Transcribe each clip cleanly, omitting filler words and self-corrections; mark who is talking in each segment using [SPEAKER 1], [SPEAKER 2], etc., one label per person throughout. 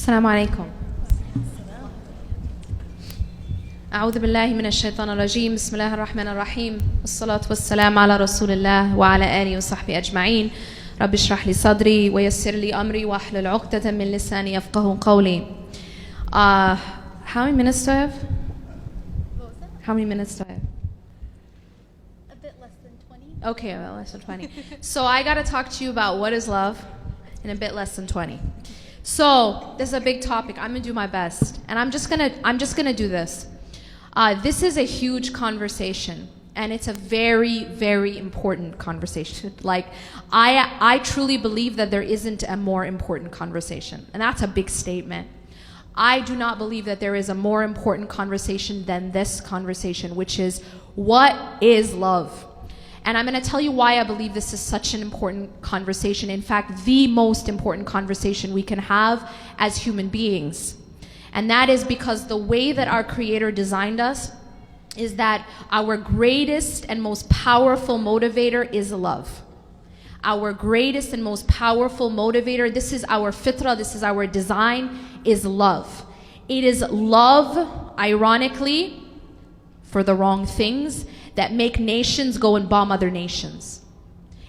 [SPEAKER 1] السلام عليكم. أعوذ بالله من الشيطان الرجيم. بسم الله الرحمن الرحيم. والصلاة والسلام على رسول الله وعلى آله وصحبه أجمعين. رب اشرح لي صدري ويسر لي أمري واحلل عقدة من لساني يفقهوا قولي. How many minutes do I have? How many minutes do I have?
[SPEAKER 2] A bit less than 20.
[SPEAKER 1] Okay, well, less than 20. So I got to talk to you about what is love in a bit less than 20. So this is a big topic. I'm gonna do my best, and I'm just gonna do this. This is a huge conversation, and it's a very, very important conversation. Like, I truly believe that there isn't a more important conversation, and that's a big statement. I do not believe that there is a more important conversation than this conversation, which is, what is love? And I'm going to tell you why I believe this is such an important conversation. In fact, the most important conversation we can have as human beings. And that is because the way that our Creator designed us is that our greatest and most powerful motivator is love. Our greatest and most powerful motivator, this is our fitrah, this is our design, is love. It is love, ironically, for the wrong things, that make nations go and bomb other nations.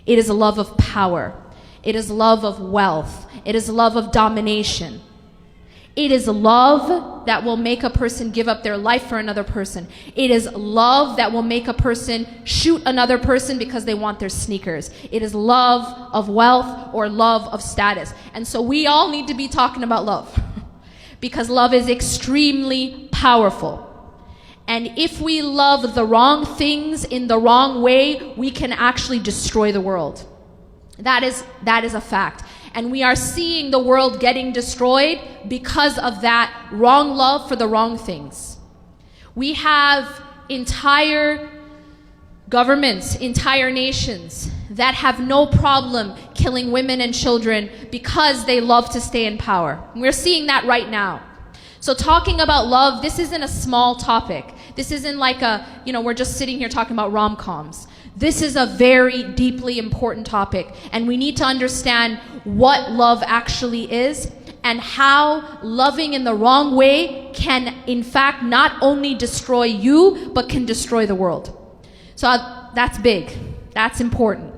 [SPEAKER 1] It is a love of power. It is love of wealth. It is love of domination. It is love that will make a person give up their life for another person. It is love that will make a person shoot another person because they want their sneakers. It is love of wealth or love of status. And so we all need to be talking about love because love is extremely powerful. And if we love the wrong things in the wrong way, we can actually destroy the world. That is a fact. And we are seeing the world getting destroyed because of that wrong love for the wrong things. We have entire governments, entire nations that have no problem killing women and children because they love to stay in power. We're seeing that right now. So talking about love, this isn't a small topic. This isn't like we're just sitting here talking about rom-coms. This is a very deeply important topic, and we need to understand what love actually is and how loving in the wrong way can, in fact, not only destroy you, but can destroy the world. So that's big. That's important.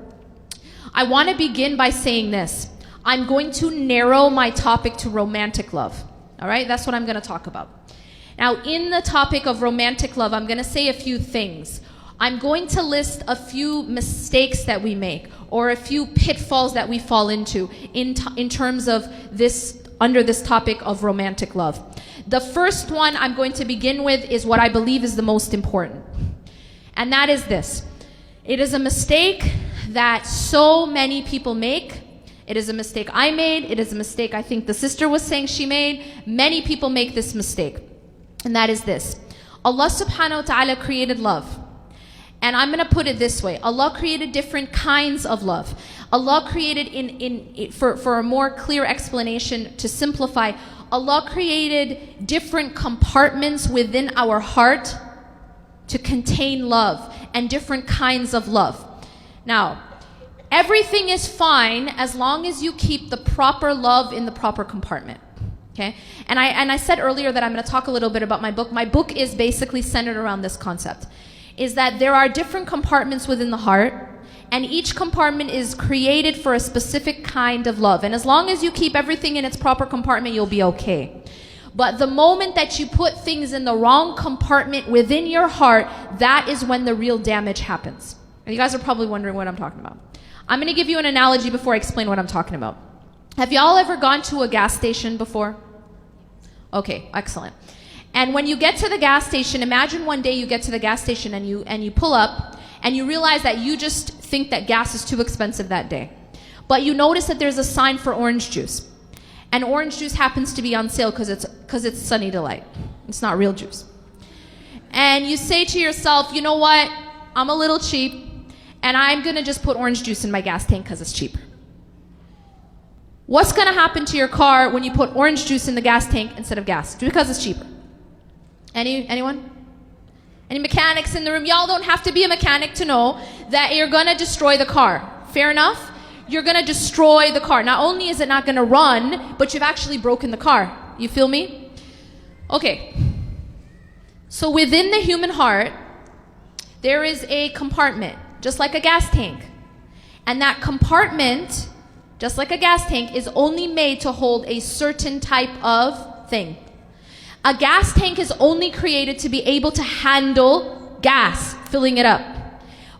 [SPEAKER 1] I want to begin by saying this. I'm going to narrow my topic to romantic love. All right, that's what I'm going to talk about. Now, in the topic of romantic love, I'm going to say a few things. I'm going to list a few mistakes that we make or a few pitfalls that we fall into in terms of this, under this topic of romantic love. The first one I'm going to begin with is what I believe is the most important. And that is this. It is a mistake that so many people make. It is a mistake I made. It is a mistake I think the sister was saying she made. Many people make this mistake. And that is this. Allah subhanahu wa ta'ala created love. And I'm going to put it this way. Allah created different kinds of love. Allah created, for a more clear explanation, to simplify, Allah created different compartments within our heart to contain love and different kinds of love. Now, everything is fine as long as you keep the proper love in the proper compartment. Okay? And I said earlier that I'm going to talk a little bit about my book. My book is basically centered around this concept. Is that there are different compartments within the heart, and each compartment is created for a specific kind of love. And as long as you keep everything in its proper compartment, you'll be okay. But the moment that you put things in the wrong compartment within your heart, that is when the real damage happens. And you guys are probably wondering what I'm talking about. I'm going to give you an analogy before I explain what I'm talking about. Have y'all ever gone to a gas station before? Okay, excellent. And when you get to the gas station, imagine one day you get to the gas station and you pull up and you realize that you just think that gas is too expensive that day. But you notice that there's a sign for orange juice. And orange juice happens to be on sale because it's Sunny Delight. It's not real juice. And you say to yourself, you know what? I'm a little cheap and I'm going to just put orange juice in my gas tank because it's cheaper. What's going to happen to your car when you put orange juice in the gas tank instead of gas? Because it's cheaper. Anyone? Any mechanics in the room? Y'all don't have to be a mechanic to know that you're going to destroy the car. Fair enough? You're going to destroy the car. Not only is it not going to run, but you've actually broken the car. You feel me? Okay. So within the human heart, there is a compartment, just like a gas tank. And that compartment, just like a gas tank, is only made to hold a certain type of thing. A gas tank is only created to be able to handle gas, filling it up.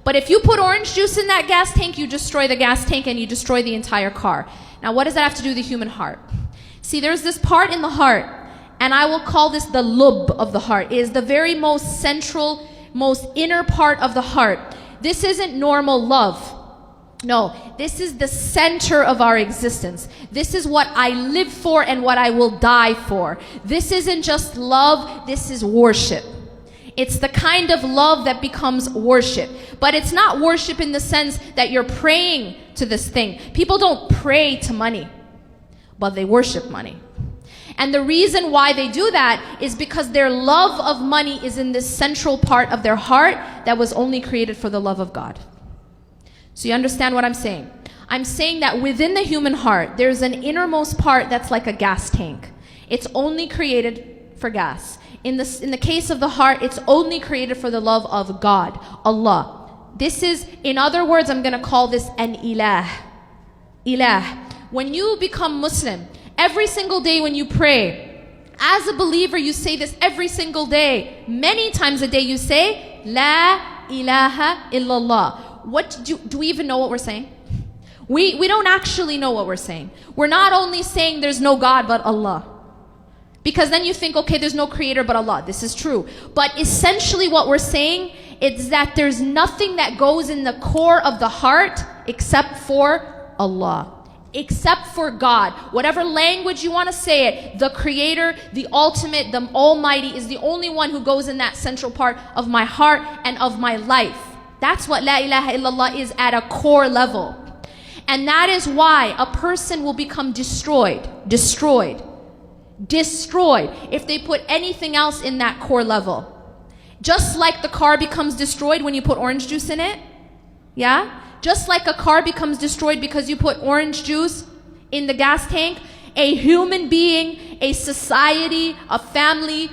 [SPEAKER 1] But if you put orange juice in that gas tank, you destroy the gas tank and you destroy the entire car. Now, what does that have to do with the human heart? See, there's this part in the heart, and I will call this the lub of the heart. It is the very most central, most inner part of the heart. This isn't normal love. No, this is the center of our existence. This is what I live for and what I will die for. This isn't just love, this is worship. It's the kind of love that becomes worship. But it's not worship in the sense that you're praying to this thing. People don't pray to money, but they worship money. And the reason why they do that is because their love of money is in this central part of their heart that was only created for the love of God. So you understand what I'm saying? I'm saying that within the human heart, there's an innermost part that's like a gas tank. It's only created for gas. In the case of the heart, it's only created for the love of God, Allah. This is, in other words, I'm going to call this an ilah. Ilah. When you become Muslim, every single day when you pray, as a believer, you say this every single day. Many times a day you say, La ilaha illallah. What do we even know what we're saying? We don't actually know what we're saying. We're not only saying there's no God but Allah. Because then you think, okay, there's no creator but Allah. This is true. But essentially what we're saying is that there's nothing that goes in the core of the heart except for Allah. Except for God. Whatever language you want to say it, the creator, the ultimate, the almighty is the only one who goes in that central part of my heart and of my life. That's what La ilaha illallah is at a core level. And that is why a person will become destroyed if they put anything else in that core level. Just like the car becomes destroyed when you put orange juice in it. Yeah? Just like a car becomes destroyed because you put orange juice in the gas tank, a human being, a society, a family,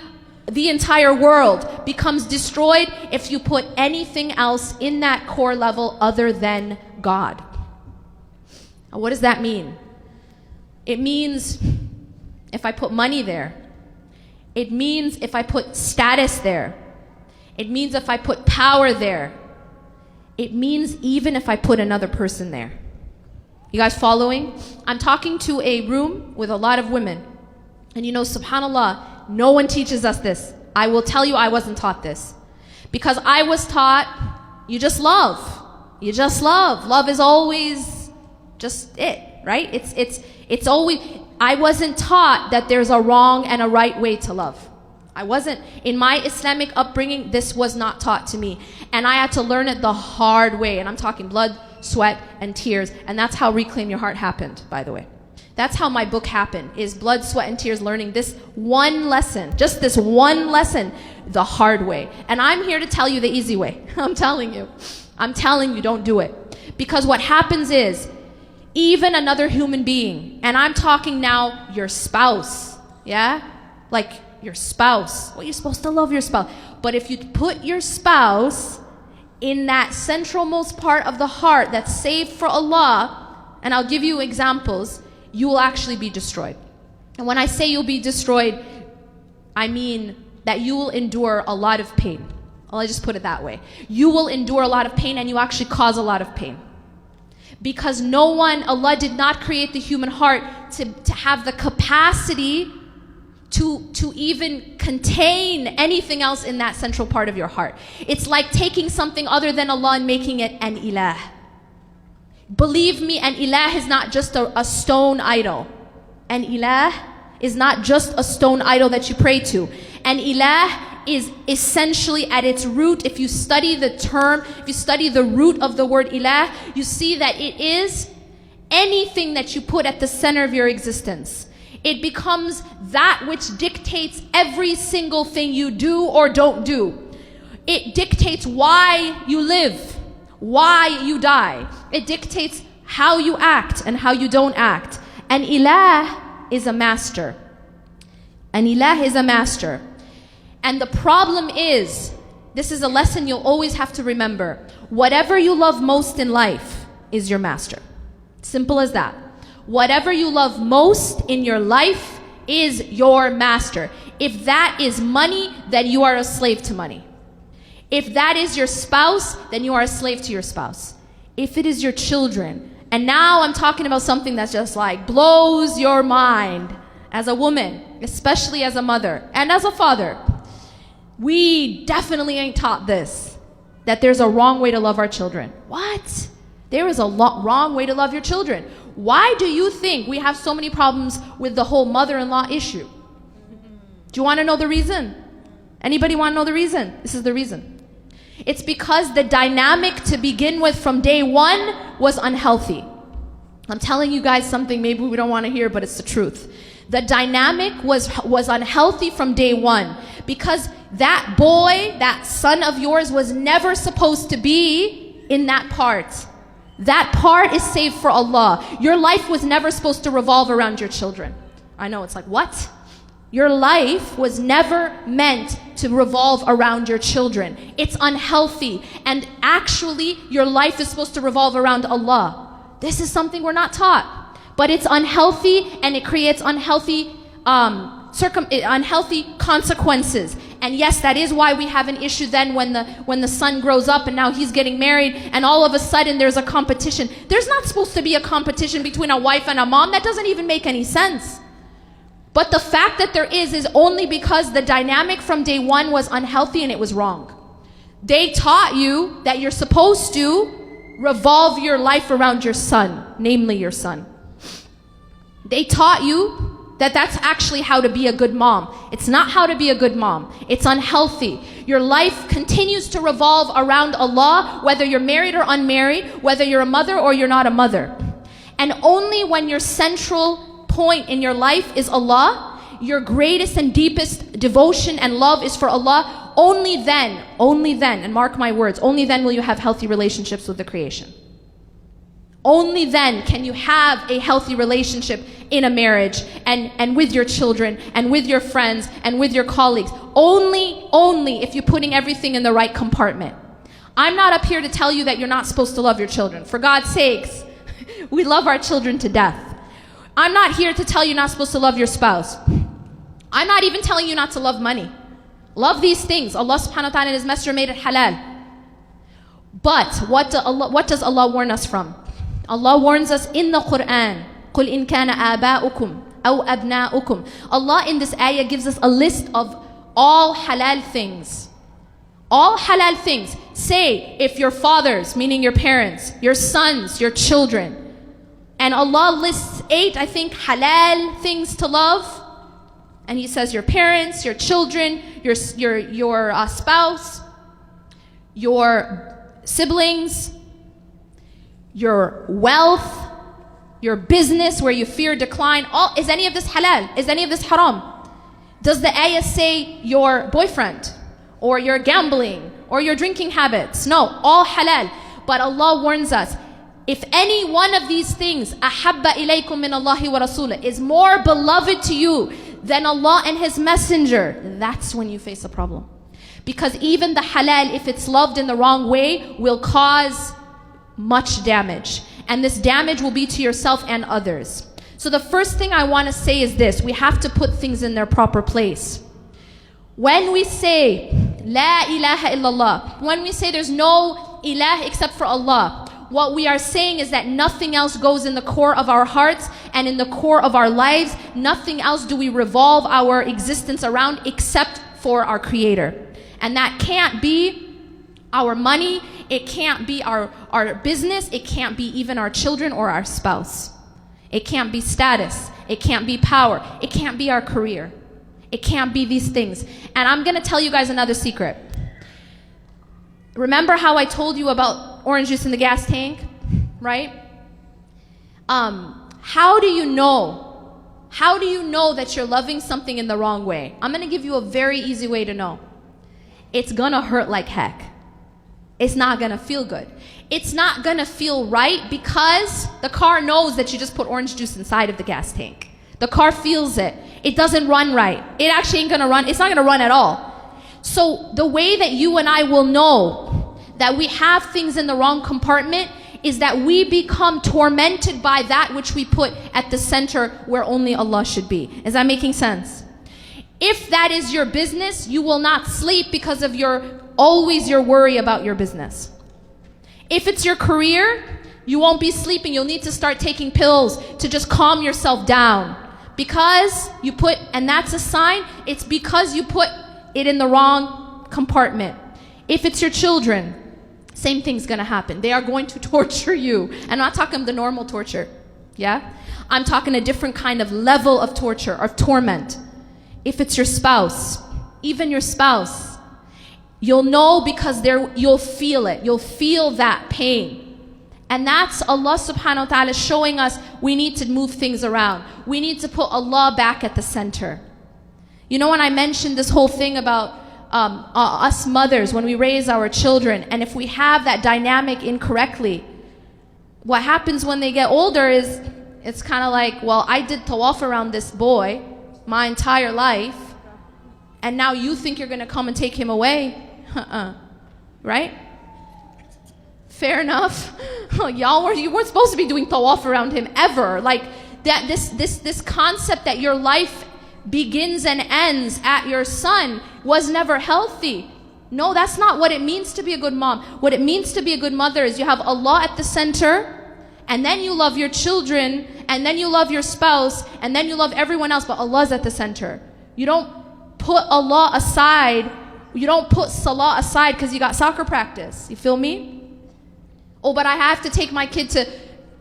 [SPEAKER 1] the entire world becomes destroyed if you put anything else in that core level other than God. Now, what does that mean? It means if I put money there. It means if I put status there. It means if I put power there. It means even if I put another person there. You guys following? I'm talking to a room with a lot of women. And you know, subhanAllah, no one teaches us this. I will tell you I wasn't taught this. Because I was taught, you just love. You just love. Love is always just it, right? It's always, I wasn't taught that there's a wrong and a right way to love. I wasn't, in my Islamic upbringing, this was not taught to me. And I had to learn it the hard way. And I'm talking blood, sweat, and tears. And that's how Reclaim Your Heart happened, by the way. That's how my book happened, is blood, sweat, and tears, learning this one lesson, just this one lesson, the hard way. And I'm here to tell you the easy way. I'm telling you, don't do it. Because what happens is, even another human being, and I'm talking now your spouse, yeah? Like your spouse. Well, you're supposed to love your spouse. But if you put your spouse in that centralmost part of the heart that's saved for Allah, and I'll give you examples, you will actually be destroyed. And when I say you'll be destroyed, I mean that you will endure a lot of pain. I'll just put it that way. You will endure a lot of pain, and you actually cause a lot of pain. Because Allah did not create the human heart to have the capacity to even contain anything else in that central part of your heart. It's like taking something other than Allah and making it an ilah. Believe me, an ilah is not just a stone idol. An ilah is not just a stone idol that you pray to. An ilah is essentially at its root, if you study the term, if you study the root of the word ilah, you see that it is anything that you put at the center of your existence. It becomes that which dictates every single thing you do or don't do. It dictates why you live, why you die. It dictates how you act and how you don't act. An ilah is a master. An ilah is a master. And the problem is, this is a lesson you'll always have to remember. Whatever you love most in life is your master. Simple as that. Whatever you love most in your life is your master. If that is money, then you are a slave to money. If that is your spouse, then you are a slave to your spouse. If it is your children, and now I'm talking about something that's just like blows your mind as a woman, especially as a mother and as a father. We definitely ain't taught this, that there's a wrong way to love our children. What? There is a wrong way to love your children. Why do you think we have so many problems with the whole mother-in-law issue? Do you want to know the reason? Anybody want to know the reason? This is the reason. It's because the dynamic to begin with from day one was unhealthy. I'm telling you guys something maybe we don't want to hear, but it's the truth. The dynamic was unhealthy from day one because that boy, that son of yours was never supposed to be in that part. That part is saved for Allah. Your life was never supposed to revolve around your children. I know, it's like, what? Your life was never meant to revolve around your children. It's unhealthy. And actually, your life is supposed to revolve around Allah. This is something we're not taught. But it's unhealthy, and it creates unhealthy consequences. And yes, that is why we have an issue then when the son grows up and now he's getting married and all of a sudden there's a competition. There's not supposed to be a competition between a wife and a mom. That doesn't even make any sense. But the fact that there is only because the dynamic from day one was unhealthy and it was wrong. They taught you that you're supposed to revolve your life around your son, namely your son. They taught you that that's actually how to be a good mom. It's not how to be a good mom. It's unhealthy. Your life continues to revolve around Allah, whether you're married or unmarried, whether you're a mother or you're not a mother. And only when your central point in your life is Allah, your greatest and deepest devotion and love is for Allah, only then, and mark my words, only then will you have healthy relationships with the creation. Only then can you have a healthy relationship in a marriage and with your children and with your friends and with your colleagues. Only if you're putting everything in the right compartment. I'm not up here to tell you that you're not supposed to love your children. For God's sakes, we love our children to death. I'm not here to tell you you're not supposed to love your spouse. I'm not even telling you not to love money. Love these things. Allah subhanahu wa ta'ala and His Messenger made it halal. But what does Allah warn us from? Allah warns us in the Quran, قُلْ إِن كَانَ آبَاؤُكُمْ أَوْ أَبْنَاؤُكُمْ. Allah in this ayah gives us a list of all halal things. All halal things. Say, if your fathers, meaning your parents, your sons, your children. And Allah lists 8, I think, halal things to love. And He says your parents, your children, your spouse, your siblings, your wealth, your business where you fear decline. Is any of this halal? Is any of this haram? Does the ayah say your boyfriend or your gambling or your drinking habits? No, all halal. But Allah warns us, if any one of these things ahabba ilaykum min Allahi wa rasulah is more beloved to you than Allah and His Messenger, that's when you face a problem. Because even the halal, if it's loved in the wrong way, will cause much damage, and this damage will be to yourself and others. So the first thing I want to say is this: we have to put things in their proper place. When we say La ilaha illallah, when we say there's no ilah except for Allah, what we are saying is that nothing else goes in the core of our hearts and in the core of our lives. Nothing else do we revolve our existence around except for our Creator. And that can't be our money, it can't be our business, it can't be even our children or our spouse. It can't be status, it can't be power, it can't be our career. It can't be these things. And I'm going to tell you guys another secret. Remember how I told you about orange juice in the gas tank, right? How do you know? How do you know that you're loving something in the wrong way? I'm going to give you a very easy way to know. It's going to hurt like heck. It's not going to feel good. It's not going to feel right because the car knows that you just put orange juice inside of the gas tank. The car feels it. It doesn't run right. It actually ain't gonna run. It's not gonna run at all. So the way that you and I will know that we have things in the wrong compartment is that we become tormented by that which we put at the center where only Allah should be. Is that making sense? If that is your business, you will not sleep because of always your worry about your business. If it's your career, you won't be sleeping. You'll need to start taking pills to just calm yourself down. Because you put, and that's a sign, it's because you put it in the wrong compartment. If it's your children, same thing's gonna happen. They are going to torture you. And I'm not talking the normal torture, yeah? I'm talking a different kind of level of torture, of torment. If it's your spouse, even your spouse, you'll know because you'll feel it. You'll feel that pain. And that's Allah subhanahu wa ta'ala showing us we need to move things around. We need to put Allah back at the center. You know, when I mentioned this whole thing about us mothers, when we raise our children, and if we have that dynamic incorrectly, what happens when they get older is, it's kind of like, well, I did tawaf around this boy my entire life, and now you think you're going to come and take him away? Right? Fair enough. You weren't supposed to be doing tawaf around him ever. Like that, this concept that your life begins and ends at your son was never healthy. No, that's not what it means to be a good mom. What it means to be a good mother is you have Allah at the center, and then you love your children, and then you love your spouse, and then you love everyone else, but Allah's at the center. You don't put Allah aside. You don't put Salah aside because you got soccer practice. You feel me? Oh, but I have to take my kid to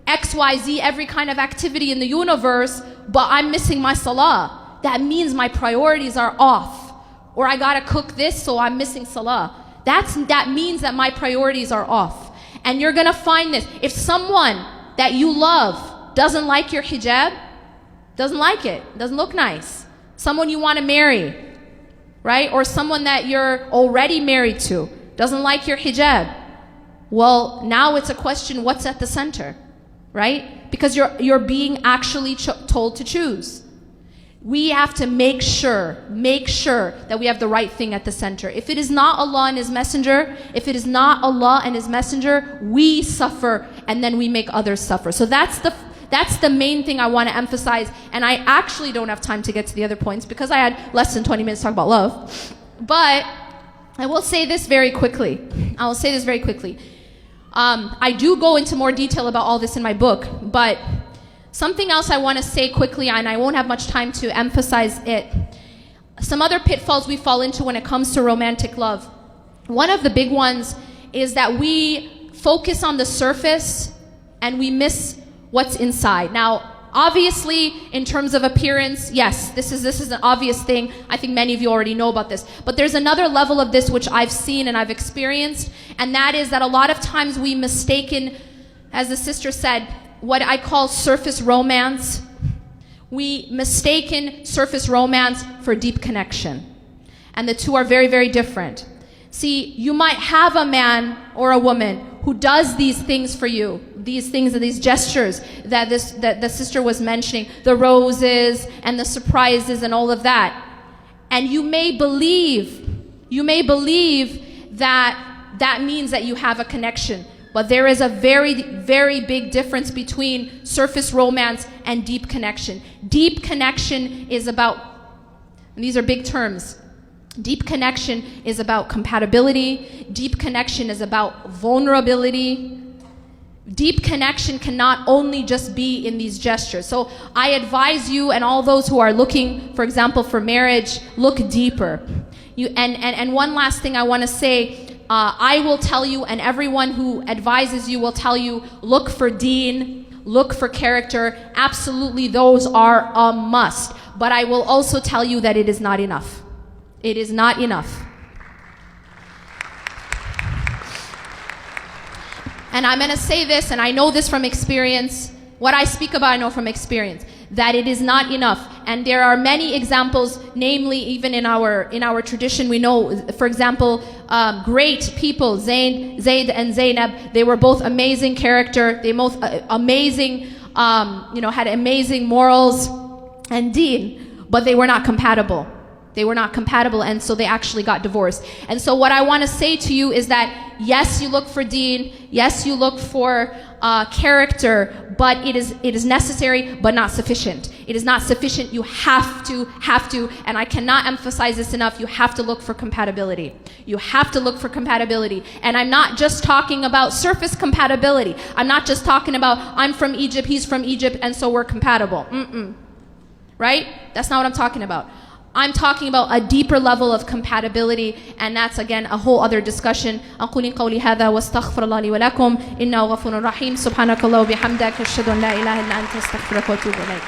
[SPEAKER 1] XYZ, every kind of activity in the universe, but I'm missing my Salah. That means my priorities are off. Or I gotta cook this, so I'm missing Salah. That means that my priorities are off. And you're gonna find this. If someone that you love doesn't like your hijab, doesn't like it, doesn't look nice, someone you wanna marry, right? Or someone that you're already married to doesn't like your hijab, well, now it's a question, what's at the center, right? Because you're being actually told to choose. We have to make sure that we have the right thing at the center. If it is not Allah and His Messenger, we suffer, and then we make others suffer. So that's the main thing I want to emphasize. And I actually don't have time to get to the other points because I had less than 20 minutes to talk about love. But I will say this very quickly. I do go into more detail about all this in my book, but something else I want to say quickly, and I won't have much time to emphasize it. Some other pitfalls we fall into when it comes to romantic love. One of the big ones is that we focus on the surface and we miss what's inside. Now, obviously, in terms of appearance, yes, this is an obvious thing. I think many of you already know about this. But there's another level of this which I've seen and I've experienced, and that is that a lot of times we mistaken, as the sister said, what I call surface romance. We mistaken surface romance for deep connection. And the two are very, very different. See, you might have a man or a woman who does these things for you, these things and these gestures that the sister was mentioning, the roses and the surprises and all of that. And you may believe that means that you have a connection. But there is a very, very big difference between surface romance and deep connection. Deep connection is about, and these are big terms, deep connection is about compatibility. Deep connection is about vulnerability. Deep connection cannot only just be in these gestures. So I advise you and all those who are looking, for example, for marriage, look deeper. And one last thing I want to say, I will tell you, and everyone who advises you will tell you, look for deen, look for character. Absolutely, those are a must. But I will also tell you that it is not enough. It is not enough. And I'm going to say this, and I know this from experience. What I speak about, I know from experience, that it is not enough. And there are many examples, namely even in our tradition, we know, for example, great people, Zayd and Zainab, they were both amazing character, they both amazing, had amazing morals and deen, but they were not compatible. They were not compatible, and so they actually got divorced. And so what I want to say to you is that, yes, you look for deen, yes, you look for character, but it is necessary, but not sufficient. It is not sufficient. You have to, and I cannot emphasize this enough, you have to look for compatibility. You have to look for compatibility. And I'm not just talking about surface compatibility. I'm not just talking about, I'm from Egypt, he's from Egypt, and so we're compatible. Right? That's not what I'm talking about. I'm talking about a deeper level of compatibility, and that's again a whole other discussion. أقول قولي هذا واستغفر الله لي ولكم إنه غفور رحيم سبحانك اللهم وبحمدك أشهد أن لا إله إلا أنت أستغفرك وأتوب إليك.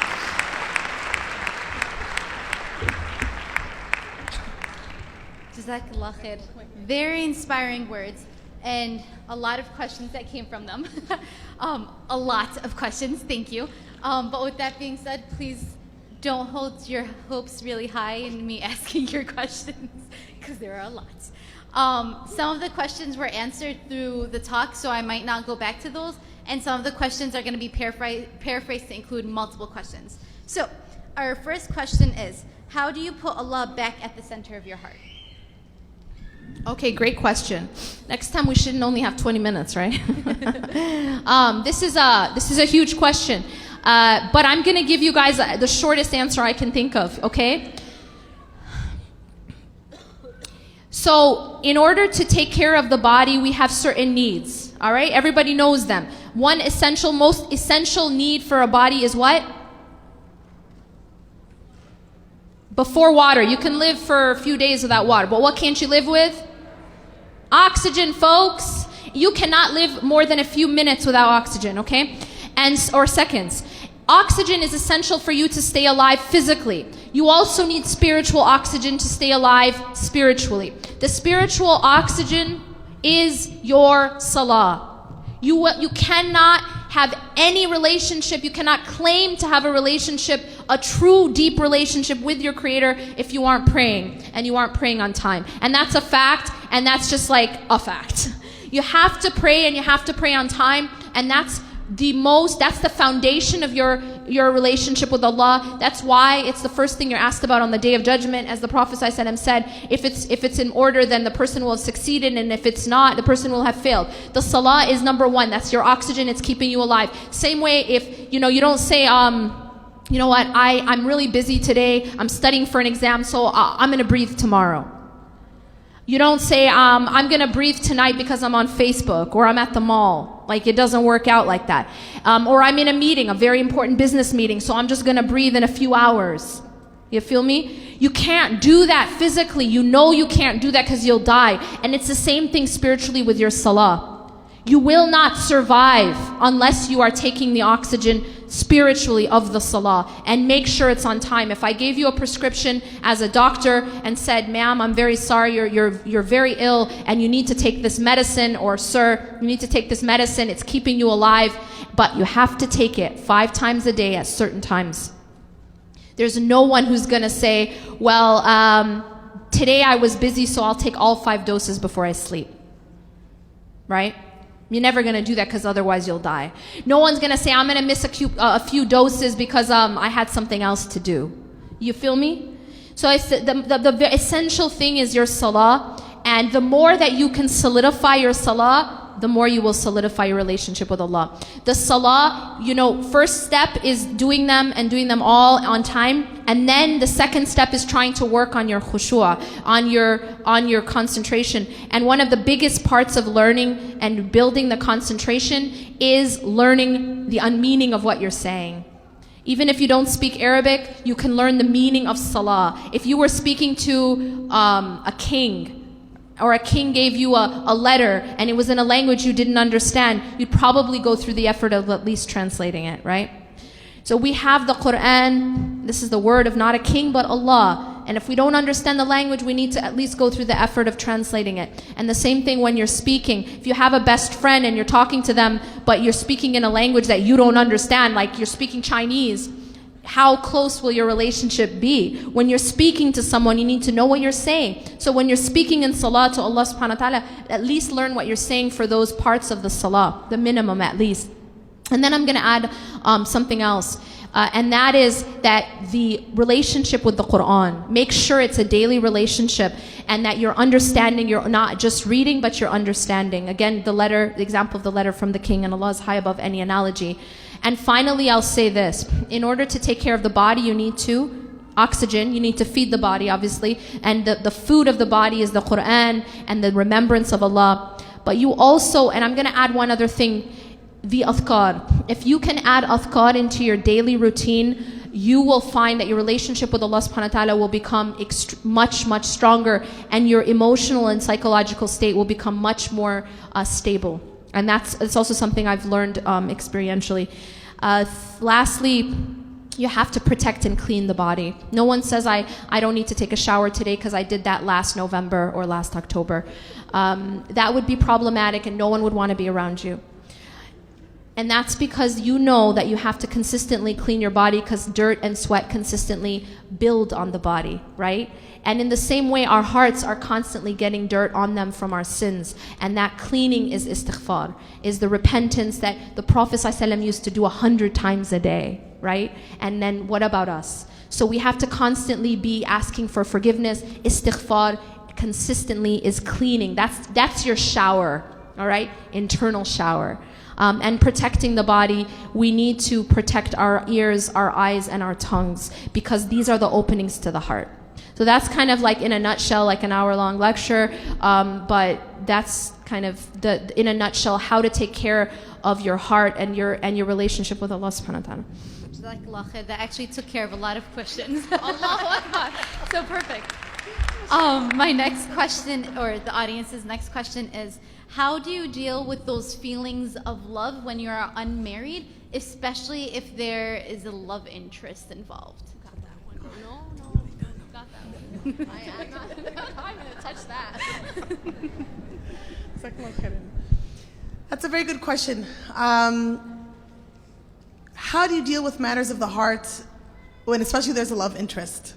[SPEAKER 2] Jazakallah khair. Very inspiring words, and a lot of questions that came from them. A lot of questions, thank you. But with that being said, please don't hold your hopes really high in me asking your questions, because there are a lot. Some of the questions were answered through the talk, so I might not go back to those. And some of the questions are going to be paraphrased to include multiple questions. So our first question is, how do you put Allah back at the center of your heart?
[SPEAKER 1] Okay, great question. Next time we shouldn't only have 20 minutes, right? This is a huge question. But I'm going to give you guys the shortest answer I can think of, okay? So, in order to take care of the body, we have certain needs, all right? Everybody knows them. One most essential need for a body is what? Before water. You can live for a few days without water, but what can't you live with? Oxygen, folks. You cannot live more than a few minutes without oxygen, okay? Or seconds. Oxygen is essential for you to stay alive physically. You also need spiritual oxygen to stay alive spiritually. The spiritual oxygen is your salah. You cannot have any relationship, you cannot claim to have a relationship, a true deep relationship with your Creator if you aren't praying, and you aren't praying on time. And that's a fact, and that's just like a fact. You have to pray, and you have to pray on time, and that's the foundation of your relationship with Allah. That's why it's the first thing you're asked about on the Day of Judgment. As the Prophet ﷺ said, if it's in order, then the person will have succeeded, and if it's not, the person will have failed. The salah is number one. That's your oxygen. It's keeping you alive. Same way, if you don't say, you know what, I'm really busy today, I'm studying for an exam, so I'm going to breathe tomorrow. You don't say, I'm going to breathe tonight because I'm on Facebook or I'm at the mall. Like, it doesn't work out like that. Or I'm in a meeting, a very important business meeting, so I'm just going to breathe in a few hours. You feel me? You can't do that physically. You know you can't do that because you'll die. And it's the same thing spiritually with your salah. You will not survive unless you are taking the oxygen spiritually of the salah, and make sure it's on time. If I gave you a prescription as a doctor and said, ma'am, I'm very sorry, you're very ill and you need to take this medicine, or sir, you need to take this medicine, it's keeping you alive, but you have to take it 5 times a day at certain times. There's no one who's going to say, well, today I was busy, so I'll take all 5 doses before I sleep. Right? You're never going to do that, because otherwise you'll die. No one's going to say, I'm going to miss a few doses because I had something else to do. You feel me? So the essential thing is your salah. And the more that you can solidify your salah, the more you will solidify your relationship with Allah. The salah, first step is doing them all on time. And then the second step is trying to work on your khushu'ah, on your concentration. And one of the biggest parts of learning and building the concentration is learning the meaning of what you're saying. Even if you don't speak Arabic, you can learn the meaning of salah. If you were speaking to a king, or a king gave you a letter and it was in a language you didn't understand, you'd probably go through the effort of at least translating it, right? So we have the Quran. This is the word of not a king but Allah. And if we don't understand the language, we need to at least go through the effort of translating it. And the same thing when you're speaking. If you have a best friend and you're talking to them, but you're speaking in a language that you don't understand, like you're speaking Chinese, how close will your relationship be? When you're speaking to someone, you need to know what you're saying. So when you're speaking in salah to Allah subhanahu wa ta'ala, at least learn what you're saying for those parts of the salah, the minimum at least. And then I'm going to add something else. And that is that the relationship with the Quran. Make sure it's a daily relationship and that you're understanding, you're not just reading, but you're understanding. Again, the example of the letter from the king, and Allah is high above any analogy. And finally, I'll say this. In order to take care of the body, you need oxygen, you need to feed the body, obviously. And the food of the body is the Quran and the remembrance of Allah. But you also, and I'm going to add one other thing, the adhkar. If you can add adhkar into your daily routine, you will find that your relationship with Allah subhanahu wa ta'ala will become much, much stronger, and your emotional and psychological state will become much more stable. And it's also something I've learned experientially. Lastly, you have to protect and clean the body. No one says, I don't need to take a shower today because I did that last November or last October. That would be problematic and no one would want to be around you. And that's because you know that you have to consistently clean your body because dirt and sweat consistently build on the body, right? And in the same way, our hearts are constantly getting dirt on them from our sins. And that cleaning is istighfar, is the repentance that the Prophet ﷺ used to do 100 times a day, right? And then what about us? So we have to constantly be asking for forgiveness. Istighfar consistently is cleaning. That's your shower, all right? Internal shower. And protecting the body, we need to protect our ears, our eyes, and our tongues, because these are the openings to the heart. So that's kind of like in a nutshell, like an hour-long lecture, but that's kind of in a nutshell how to take care of your heart and your relationship with Allah subhanahu wa ta'ala.
[SPEAKER 2] That actually took care of a lot of questions. Allahu Akbar. So perfect. My next question, or the audience's next question is, how do you deal with those feelings of love when you are unmarried, especially if there is a love interest involved?
[SPEAKER 1] Got that one. No, got that one. I'm going to touch that.
[SPEAKER 3] That's a very good question. How do you deal with matters of the heart when especially there's a love interest?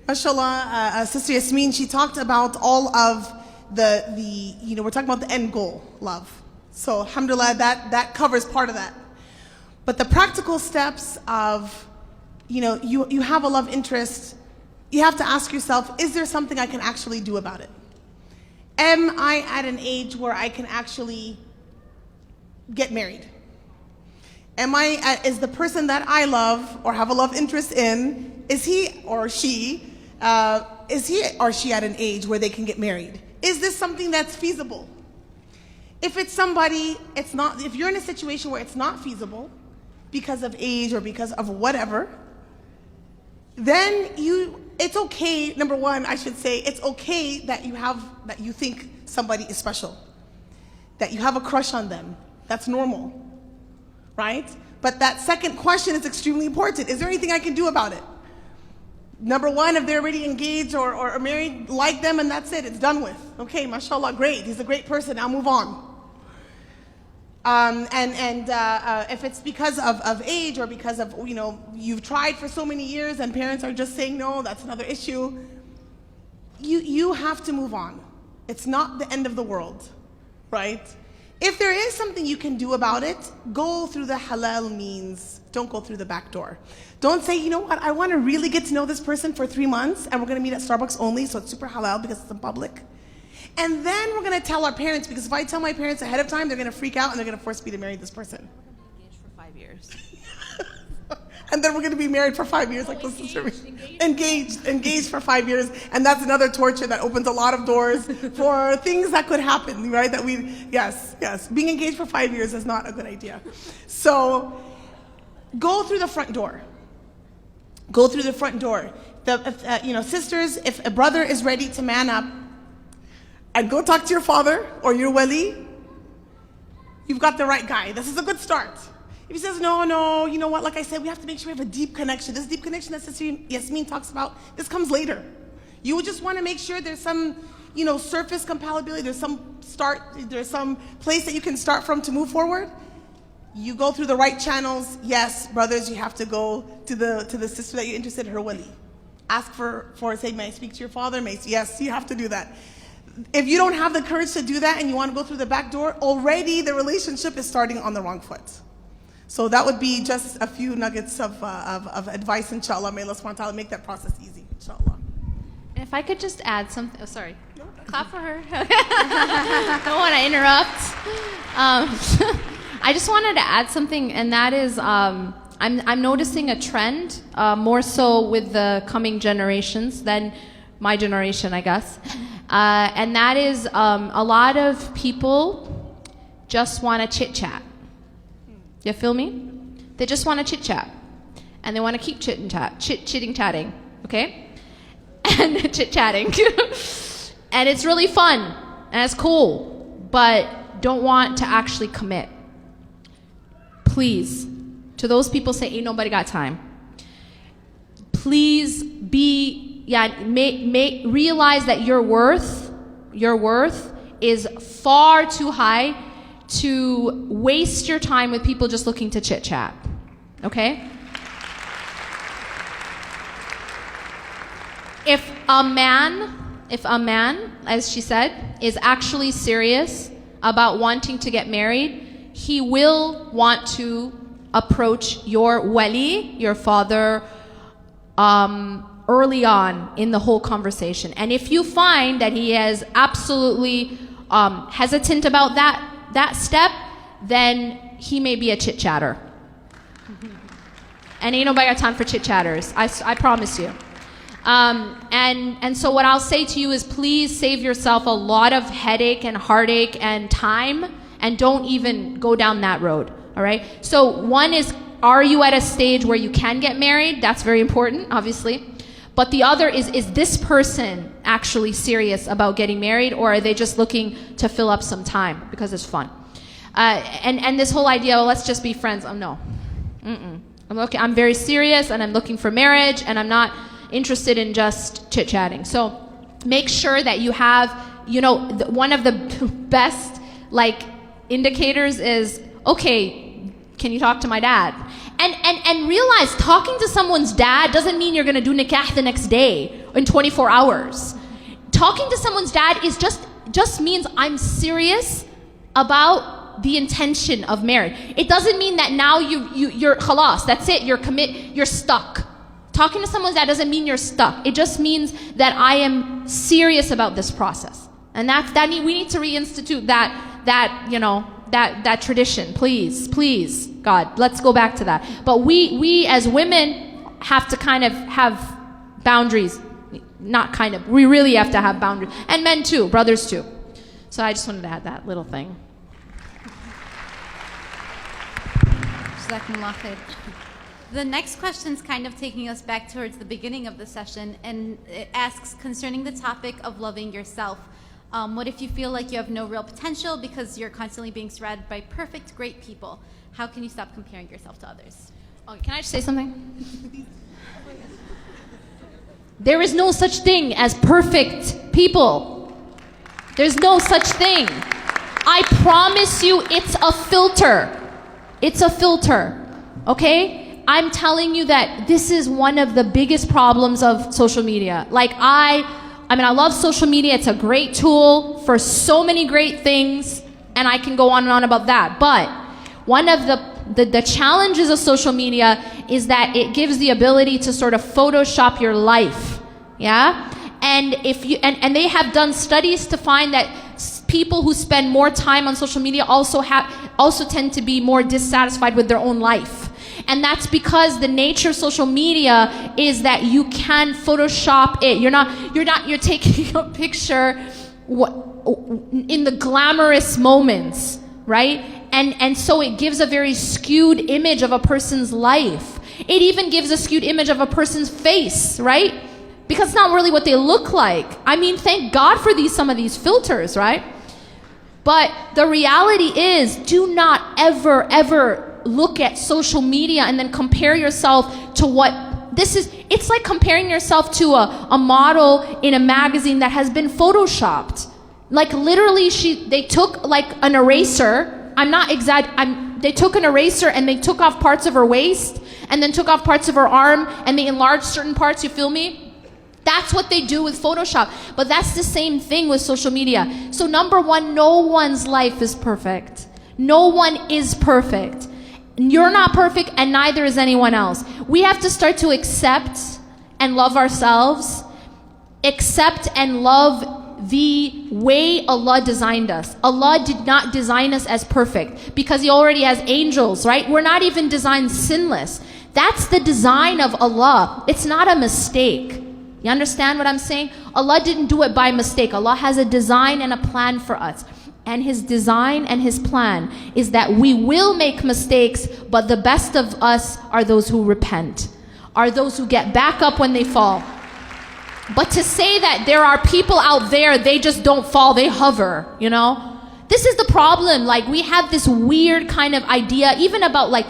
[SPEAKER 3] MashaAllah, Sister Yasmin, she talked about all of we're talking about the end goal, love. So alhamdulillah, that covers part of that. But the practical steps of, you have a love interest, you have to ask yourself, is there something I can actually do about it? Am I at an age where I can actually get married? Is the person that I love or have a love interest in, is he or she at an age where they can get married? Is this something that's feasible? If it's somebody, it's not. If you're in a situation where it's not feasible because of age or because of whatever, then it's okay. Number one, I should say, it's okay that you think somebody is special, that you have a crush on them. That's normal, right? But that second question is extremely important. Is there anything I can do about it? Number one, if they're already engaged or married, like them and that's it, it's done with. Okay, mashallah, great. He's a great person, I'll move on. If it's because of age or because of, you've tried for so many years and parents are just saying no, that's another issue. You have to move on. It's not the end of the world, right? If there is something you can do about it, go through the halal means. Don't go through the back door. Don't say, you know what, I want to really get to know this person for 3 months and we're going to meet at Starbucks only, so it's super halal because it's in public. And then we're going to tell our parents, because if I tell my parents ahead of time, they're going to freak out and they're going to force me to marry this person.
[SPEAKER 1] We're going to be engaged for 5 years.
[SPEAKER 3] And then we're going to be married for 5 years. Engaged for 5 years. And that's another torture that opens a lot of doors for things that could happen, right? Yes. Being engaged for 5 years is not a good idea. So go through the front door. Go through the front door. Sisters, if a brother is ready to man up and go talk to your father or your wali, you've got the right guy. This is a good start. If he says, no, you know what, like I said, we have to make sure we have a deep connection. This deep connection that Sister Yasmin talks about, this comes later. You would just want to make sure there's some, surface compatibility, there's some place that you can start from to move forward. You go through the right channels. Yes, brothers, you have to go to the sister that you're interested in, her wali. Ask for say, may I speak to your father? Yes, you have to do that. If you don't have the courage to do that and you want to go through the back door, already the relationship is starting on the wrong foot. So that would be just a few nuggets of advice, inshallah. May Allah subhanahu wa ta'ala make that process easy, inshallah.
[SPEAKER 1] And if I could just add something, oh, sorry. Clap for her. Don't want to interrupt. I just wanted to add something, and that is I'm noticing a trend, more so with the coming generations than my generation, I guess. And that is a lot of people just want to chit-chat. You feel me? They just want to chit-chat. And they want to keep chitting-chatting, okay? And chit-chatting. And it's really fun, and it's cool, but don't want to actually commit. Please, to those people say, ain't nobody got time. Please realize that your worth is far too high to waste your time with people just looking to chit-chat, okay? If a man, as she said, is actually serious about wanting to get married, he will want to approach your wali, your father, early on in the whole conversation. And if you find that he is absolutely hesitant about that step, then he may be a chit-chatter. And ain't nobody got time for chit-chatters, I promise you. And so what I'll say to you is, please save yourself a lot of headache and heartache and time, and don't even go down that road, all right? So one is, are you at a stage where you can get married? That's very important, obviously. But the other is this person actually serious about getting married, or are they just looking to fill up some time because it's fun? And this whole idea, well, let's just be friends. No. I'm very serious, and I'm looking for marriage, and I'm not interested in just chit-chatting. So make sure that you have, one of the best indicators is, okay, can you talk to my dad? And realize talking to someone's dad doesn't mean you're going to do nikah the next day in 24 hours. Talking to someone's dad is just means I'm serious about the intention of marriage. It doesn't mean that now you're khalas, that's it, you're stuck. Talking to someone's dad doesn't mean you're stuck. It just means that I am serious about this process. And we need to reinstitute that tradition. Please, God, let's go back to that. But we as women have to kind of have boundaries. We really have to have boundaries. And men too, brothers too. So I just wanted to add that little thing.
[SPEAKER 2] Jazakumullah khair. The next question is kind of taking us back towards the beginning of the session, and it asks concerning the topic of loving yourself. What if you feel like you have no real potential because you're constantly being surrounded by perfect, great people? How can you stop comparing yourself to others?
[SPEAKER 1] Oh, can I just say something? There is no such thing as perfect people. There's no such thing. I promise you, it's a filter. It's a filter, okay? I'm telling you that this is one of the biggest problems of social media. I love social media. It's a great tool for so many great things, and I can go on and on about that. But one of the challenges of social media is that it gives the ability to sort of Photoshop your life, yeah? And and they have done studies to find that people who spend more time on social media also tend to be more dissatisfied with their own life. And that's because the nature of social media is that you can Photoshop it. You're taking a picture in the glamorous moments, right? And so it gives a very skewed image of a person's life. It even gives a skewed image of a person's face, right? Because it's not really what they look like. I mean, thank God for some of these filters, right? But the reality is, do not ever look at social media and then compare yourself to it's like comparing yourself to a model in a magazine that has been photoshopped. Literally they took an eraser. They took an eraser and they took off parts of her waist and then took off parts of her arm and they enlarged certain parts, you feel me? That's what they do with Photoshop. But that's the same thing with social media. So number one, no one's life is perfect. No one is perfect. You're not perfect, and neither is anyone else. We have to start to accept and love ourselves, accept and love the way Allah designed us. Allah did not design us as perfect because He already has angels, right? We're not even designed sinless. That's the design of Allah. It's not a mistake. You understand what I'm saying? Allah didn't do it by mistake. Allah has a design and a plan for us. And His design and His plan is that we will make mistakes, but the best of us are those who repent, are those who get back up when they fall. But to say that there are people out there, they just don't fall, they hover, you know? This is the problem. Like, we have this weird kind of idea, even about like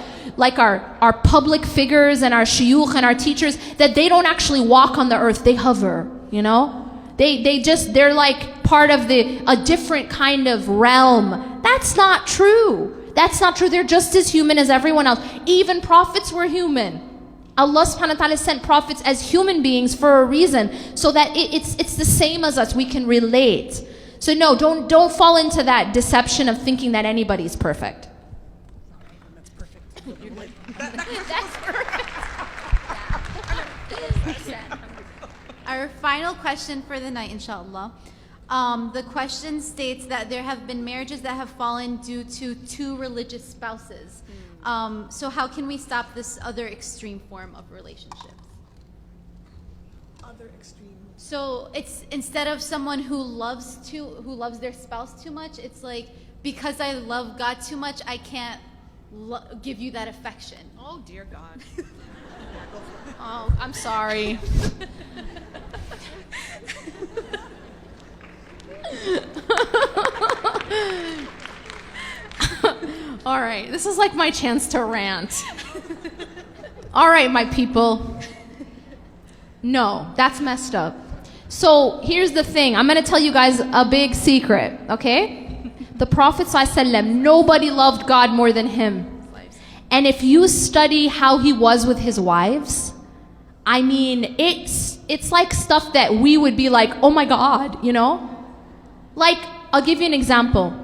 [SPEAKER 1] our public figures and our shuyukh and our teachers, that they don't actually walk on the earth, they hover, you know? They're like part of a different kind of realm. That's not true. That's not true. They're just as human as everyone else. Even prophets were human. Allah subhanahu wa ta'ala sent prophets as human beings for a reason, so that it's the same as us. We can relate. So no, don't fall into that deception of thinking that anybody's perfect.
[SPEAKER 3] That's perfect.
[SPEAKER 1] That's perfect.
[SPEAKER 2] Our final question for the night, inshallah. The question states that there have been marriages that have fallen due to two religious spouses. So how can we stop this other extreme form of relationships?
[SPEAKER 3] Other extreme.
[SPEAKER 2] So it's instead of someone who loves their spouse too much, it's like, because I love God too much, I can't give you that affection.
[SPEAKER 1] Oh dear God. Oh, I'm sorry. All right, this is like my chance to rant. All right, my people. No, that's messed up. So here's the thing. I'm going to tell you guys a big secret, okay? The Prophet ﷺ, nobody loved God more than him. And if you study how he was with his wives, I mean, it's like stuff that we would be like, oh my God, you know? Like, I'll give you an example.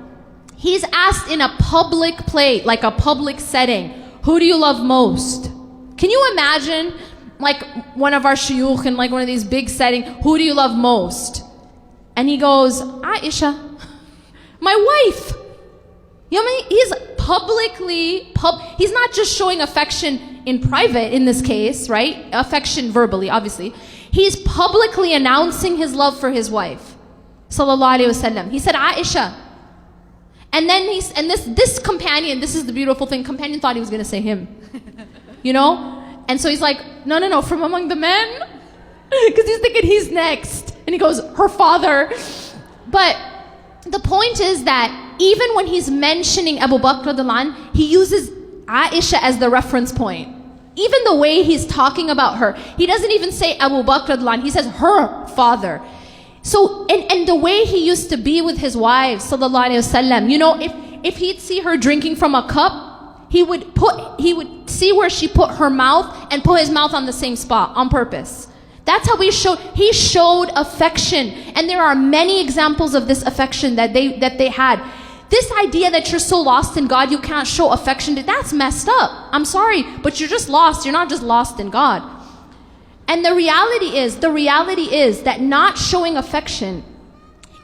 [SPEAKER 1] He's asked in a public place, like a public setting, who do you love most? Can you imagine, like, one of our shuyukh in like one of these big settings, who do you love most? And he goes, Aisha, my wife. You know what I mean? He's publicly, he's not just showing affection in private in this case, right? Affection verbally, obviously. He's publicly announcing his love for his wife. Sallallahu Alaihi Wasallam. He said, Aisha. And then this companion, this is the beautiful thing, companion thought he was going to say him. You know? And so he's like, no, from among the men? Because he's thinking he's next. And he goes, her father. But the point is that even when he's mentioning Abu Bakr radhiyallahu anhu, he uses Aisha as the reference point. Even the way he's talking about her, he doesn't even say Abu Bakr radhiyallahu anhu, he says her father. So, and the way he used to be with his wives, sallallahu alaihi wasallam, you know, if he'd see her drinking from a cup, he would see where she put her mouth and put his mouth on the same spot on purpose. That's how he showed affection. And there are many examples of this affection that they had. This idea that you're so lost in God, you can't show affection, that's messed up. I'm sorry, but you're just lost. You're not just lost in God. And the reality is that not showing affection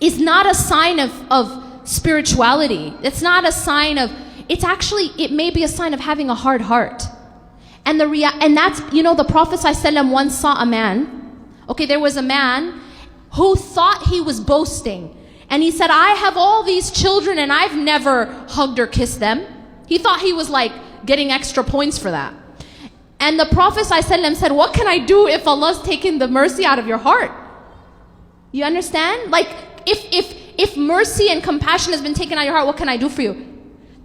[SPEAKER 1] is not a sign of spirituality. It's not a sign of, it may be a sign of having a hard heart. And that's, you know, the Prophet ﷺ once saw a man. Okay, there was a man who thought he was boasting. And he said, I have all these children and I've never hugged or kissed them. He thought he was like getting extra points for that. And the Prophet ﷺ said, what can I do if Allah's taken the mercy out of your heart? You understand? Like, if mercy and compassion has been taken out of your heart, what can I do for you?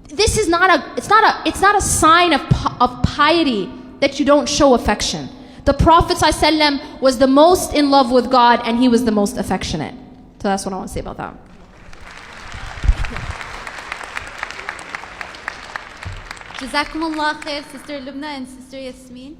[SPEAKER 1] This is it's not a sign of piety that you don't show affection. The Prophet ﷺ was the most in love with God and he was the most affectionate. So that's what I want to say about that.
[SPEAKER 2] Jazakumullah khair, Sister Lubna and Sister Yasmin.